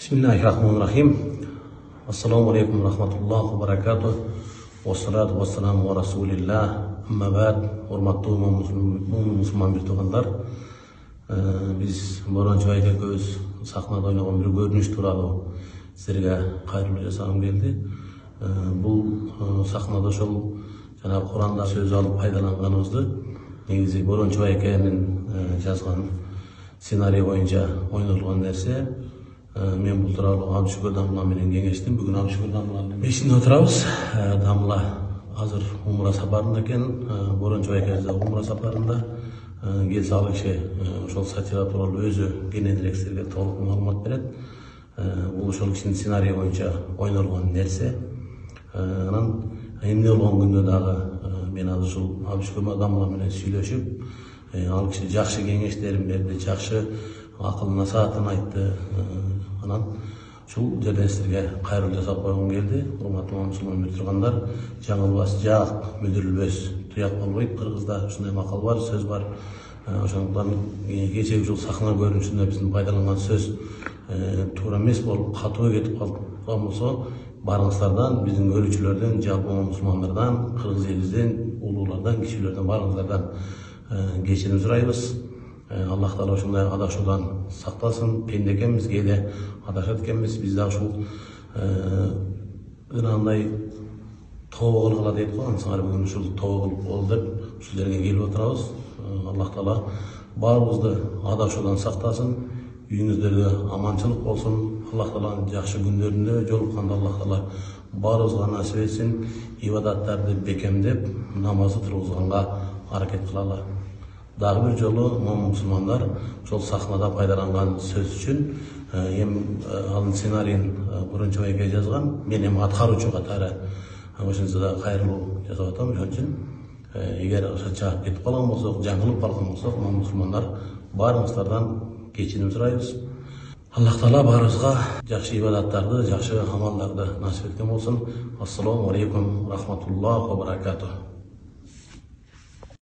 Bismillahirrahmanirrahim. Assalamu alaikum rahmatullohi va barakatuh. Wassalatu wassalamu ala rasulillah. Amma ba'd. Hurmatli musulmon birto'g'anlar. Biz Boronchi aka ko'z sahnada o'ynagan bir ko'rinish turadi sizlarga qayrilib jasag'im keldi. Bu sahnada şol Cenab-ı Kur'an'da söz alıp faydalanganımızda negizi Boronchi akaning yazgan senariy boyunca oynalgan narsa. Men bu turалы Abdüşükür Damla menен kеңештим. Бүгүн Abdüşükür Damlanын бешинде отурабыз. Damla азыр умра сапарында экен. Борончу ака да умра сапарында. Келсе ал киши ошол сатира тууралуу өзү кененирээк силерге толук маалымат берет. Бул ошол кишинин сценарий боюнча ойнолгон нерсе. Анан эмне болгон күндө дагы мен азыр ушул Abdüşükür Damla менен сүйлөшүп, ал киши жакшы кеңештерин берди, жакшы акыл насаатын айтты. Анан ушул жерден силерге кайрылуу жасап койгум келди. Урматтуу мусулман биртургандар, жаңылбас жак мүдүрүлбөс туяк болбойт. Кыргызда ушундай макал бар, сөз бар. Ошондуктан кечеги ушул сахна көрүнүшүндө биздин пайдаланган сөз туура эмес болуп катуу кетип калган болсо, барыңыздардан, биздин көрүүчүлөрдөн, жалпы мусулмандардан, кыргыз элибизден, улуулардан, кишилерден барыңыздардан кечирим сурайбыз. Аллах Таала ошондой адашуудан сактасын. Пенде экенбиз, кээде адашат экенбиз. Биз да ушул ынандай тобо кылгыла дейт го. Ансыңар бүгүн ушул тобо кылып бол деп ушул жерге келип отурабыз. Аллах Таала баарыбызды адашуудан сактасын. Үйүңүздөргө аманчылык болсун. Аллах Тааланын жакшы күндөрүндө жолукканда Аллах Таала баарыбызга насип этсин. Ибадаттарды бекемдеп, намазды тургузганга аракет кылалы. Дагы бир жолу мусулмандар ошол сахнада пайдаланган сөз үчүн анын сценарийин Борончу ака жазган. Мен эми аткаруучу катары ошончо да кайрылуу жасап атам. Ошон үчүн эгер чаап кетип калган болсок, жаңылып калган болсок, мусулмандар баарыңыздардан кечирим сурайбыз. Аллах Таала баарыбызга жакшы ибадаттарды, жакшы амалдарды насип эткен болсун. Ассаламу алейкум рахматуллахи ва баракатух.